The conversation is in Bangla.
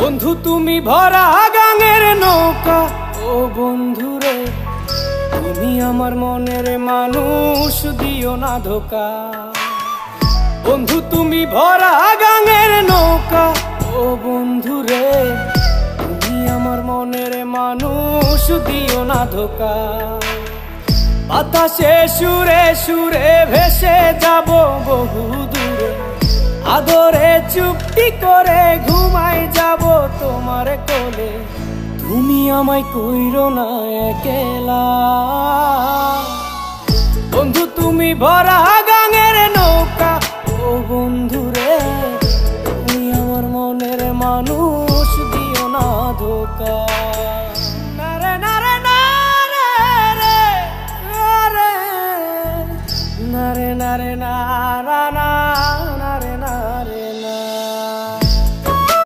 বন্ধু তুমি ভরা গাঙের নৌকা, ও বন্ধু রে তুমি আমার মনের মানুষ, দিও না ধোকা। বন্ধু তুমি ভরা গাঙের নৌকা, ও বন্ধু রে তুমি আমার মনের মানুষ, দিও না ধোকা। বাতাসে সুরে সুরে ভেসে যাব বহু দূরে, আদরে চুপটি করে ঘুমাই যাব তোমার কোলে। তুমি আমায় কইরো না একলা, বন্ধু তুমি ভরা গাঙের নৌকা, ও বন্ধু রে তুমি আমার মনের মানুষ, দিও না ধোকা। নারে নারে নারে রে নারে নারে নারা না